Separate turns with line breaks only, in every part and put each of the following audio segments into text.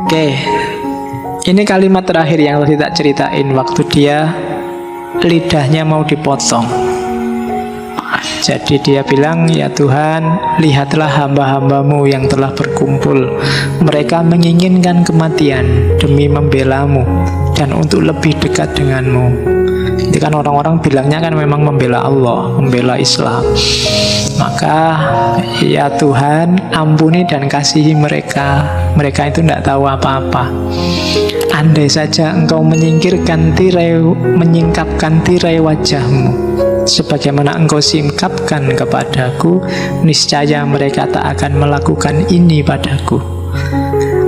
Oke, ini kalimat terakhir yang tadi tak ceritain waktu dia lidahnya mau dipotong. Jadi dia bilang, ya Tuhan, lihatlah hamba-hambamu yang telah berkumpul. Mereka menginginkan kematian demi membela-Mu dan untuk lebih dekat denganmu. Itu kan orang-orang bilangnya kan memang membela Allah, membela Islam. Maka ya Tuhan, ampuni dan kasihi mereka. Mereka itu tidak tahu apa-apa. Andai saja Engkau menyingkapkan tirai wajah-Mu sebagaimana Engkau singkapkan kepadaku, niscaya mereka tak akan melakukan ini padaku.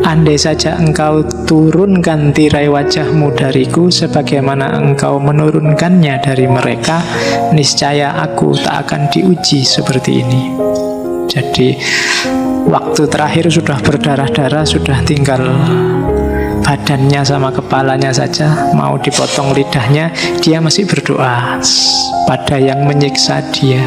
Andai saja Engkau turunkan tirai wajah-Mu dariku sebagaimana Engkau menurunkannya dari mereka, niscaya aku tak akan diuji seperti ini. Jadi waktu terakhir sudah berdarah-darah, sudah tinggal badannya sama kepalanya saja, mau dipotong lidahnya, dia masih berdoa pada yang menyiksa dia.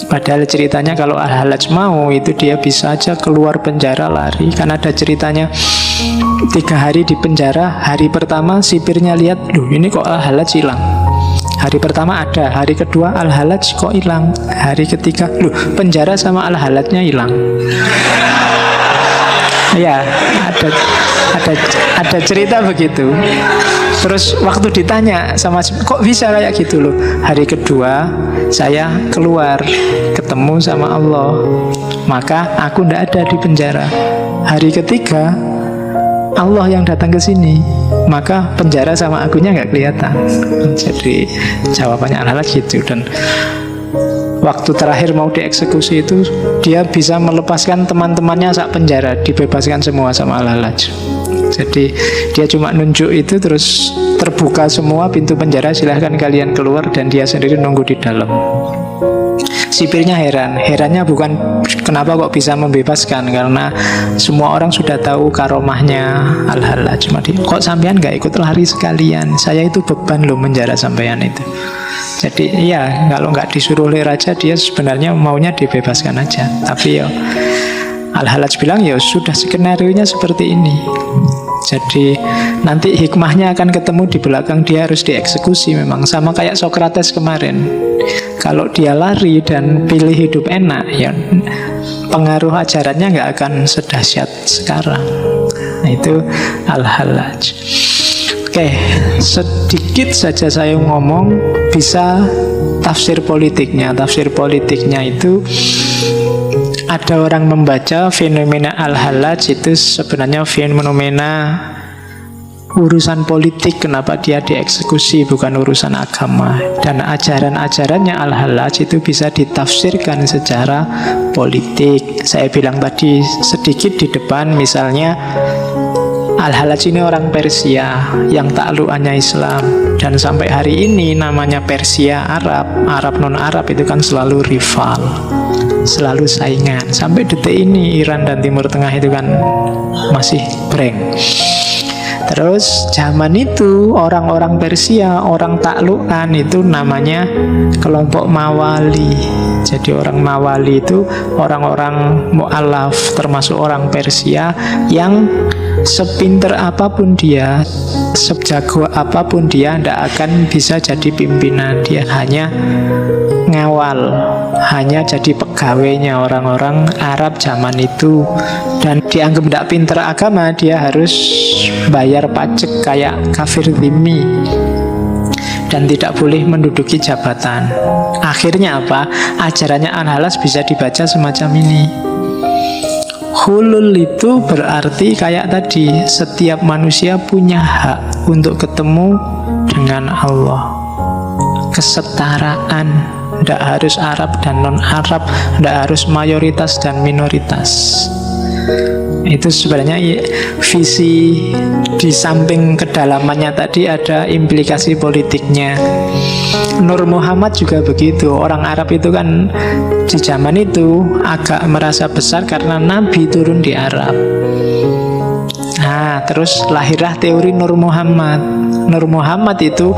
Padahal ceritanya kalau Al-Hallaj mau, itu dia bisa aja keluar penjara lari. Kan ada ceritanya 3 hari di penjara. Hari pertama sipirnya lihat, loh ini kok Al-Hallaj hilang. Hari pertama ada, hari kedua Al-Hallaj kok hilang. Hari ketiga, loh penjara sama Al-Hallajnya hilang. Ya, ada cerita begitu. Terus waktu ditanya sama, kok bisa kayak gitu loh. Hari kedua saya keluar ketemu sama Allah, maka aku ndak ada di penjara. Hari ketiga Allah yang datang ke sini, maka penjara sama akunya nggak kelihatan. Jadi jawabannya adalah gitu. Dan waktu terakhir mau dieksekusi itu, dia bisa melepaskan teman-temannya saat penjara, dibebaskan semua sama Al-Hallaj. Jadi dia cuma nunjuk itu, terus terbuka semua pintu penjara, silahkan kalian keluar, dan dia sendiri nunggu di dalam. Sipirnya herannya bukan kenapa kok bisa membebaskan, karena semua orang sudah tahu karomahnya Al-Hallaj. Cuma dia, kok sampean gak ikut lari sekalian, saya itu beban loh menjara sampean itu. Jadi ya kalau nggak disuruh oleh raja, dia sebenarnya maunya dibebaskan aja. Tapi ya Al-Hallaj bilang, ya sudah skenario-nya seperti ini. Jadi nanti hikmahnya akan ketemu di belakang, dia harus dieksekusi memang. Sama kayak Socrates kemarin. Kalau dia lari dan pilih hidup enak, ya pengaruh ajarannya nggak akan sedahsyat sekarang. Nah, itu Al-Hallaj. Oke, sedikit saja saya ngomong, bisa tafsir politiknya. Tafsir politiknya itu, ada orang membaca fenomena Al-Hallaj itu sebenarnya fenomena urusan politik, kenapa dia dieksekusi, bukan urusan agama. Dan ajaran-ajarannya Al-Hallaj itu bisa ditafsirkan secara politik. Saya bilang tadi sedikit di depan, misalnya Al-Hallaj ini orang Persia yang taklukannya Islam, dan sampai hari ini namanya Persia, Arab non-Arab itu kan selalu rival, selalu saingan. Sampai detik ini Iran dan Timur Tengah itu kan masih breng. Terus zaman itu orang-orang Persia, orang taklukan itu namanya kelompok Mawali. Jadi orang Mawali itu orang-orang mu'alaf, termasuk orang Persia yang sepinter apapun dia, sejago apapun dia, tidak akan bisa jadi pimpinan. Dia hanya ngawal, hanya jadi pegawainya orang-orang Arab zaman itu. Dan dianggap tidak pinter agama, dia harus bayar pajak kayak kafir dhimmi, dan tidak boleh menduduki jabatan. Akhirnya apa? Ajarannya Al-Hallaj bisa dibaca semacam ini. Hulul itu berarti kayak tadi, setiap manusia punya hak untuk ketemu dengan Allah. Kesetaraan, tidak harus Arab dan non-Arab, tidak harus mayoritas dan minoritas. Itu sebenarnya visi, di samping kedalamannya tadi ada implikasi politiknya. Nur Muhammad juga begitu. Orang Arab itu kan di zaman itu agak merasa besar karena Nabi turun di Arab. Nah, terus lahirlah teori Nur Muhammad. Nur Muhammad itu,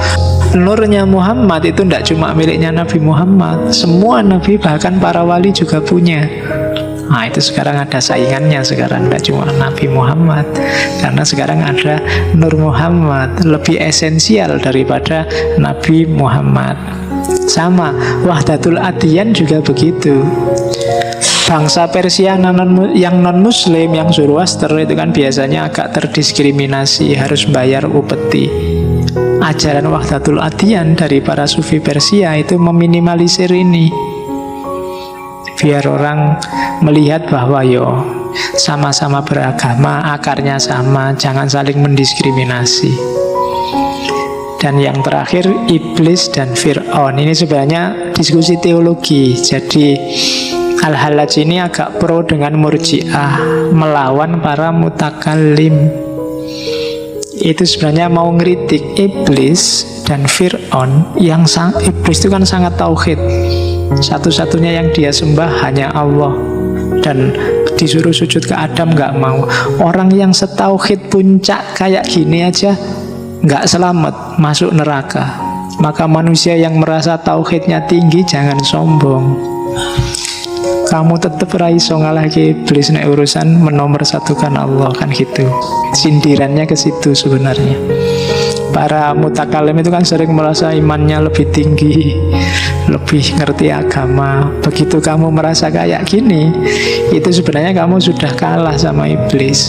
nurnya Muhammad itu tidak cuma miliknya Nabi Muhammad. Semua Nabi, bahkan para wali juga punya. Nah itu sekarang ada saingannya, sekarang tidak cuma Nabi Muhammad, karena sekarang ada Nur Muhammad, lebih esensial daripada Nabi Muhammad. Sama, Wahdatul Adyan juga begitu. Bangsa Persia yang non-muslim, yang Zoroaster itu kan biasanya agak terdiskriminasi, harus bayar upeti. Ajaran Wahdatul Adyan dari para sufi Persia itu meminimalisir ini, biar orang melihat bahwa sama-sama beragama, akarnya sama, jangan saling mendiskriminasi. Dan yang terakhir, iblis dan Fir'aun. Ini sebenarnya diskusi teologi. Jadi Al-Hallaj ini agak pro dengan Murji'ah, melawan para mutakallim. Itu sebenarnya mau ngeritik iblis dan Fir'aun. Iblis itu kan sangat tauhid, satu-satunya yang dia sembah hanya Allah, dan disuruh sujud ke Adam nggak mau. Orang yang setauhid puncak kayak gini aja nggak selamat, masuk neraka. Maka manusia yang merasa tauhidnya tinggi jangan sombong. Kamu tetap raiso ngalahke iblis nek urusan menomorsatukan Allah, kan gitu. Sindirannya ke situ sebenarnya. Para mutakalim itu kan sering merasa imannya lebih tinggi, lebih ngerti agama. Begitu kamu merasa kayak gini, itu sebenarnya kamu sudah kalah sama iblis.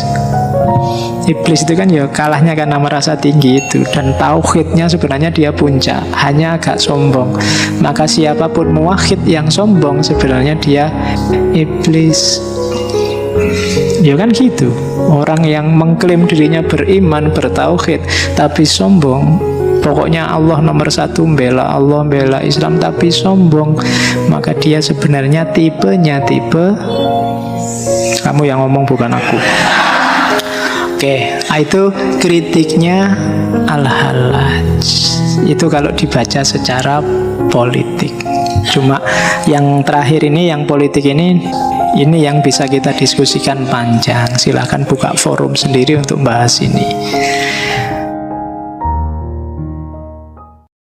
Iblis itu kan kalahnya karena merasa tinggi itu, dan tauhidnya sebenarnya dia puncak, hanya agak sombong. Maka siapapun muwahhid yang sombong sebenarnya dia iblis. Kan gitu. Orang yang mengklaim dirinya beriman, bertauhid, tapi sombong, pokoknya Allah nomor satu, bela Allah, bela Islam, tapi sombong, maka dia sebenarnya tipenya tipe kamu yang ngomong, bukan aku. Oke, itu kritiknya Al-Hallaj. Itu kalau dibaca secara politik. Cuma yang terakhir ini, yang politik ini yang bisa kita diskusikan panjang. Silahkan buka forum sendiri untuk bahas ini.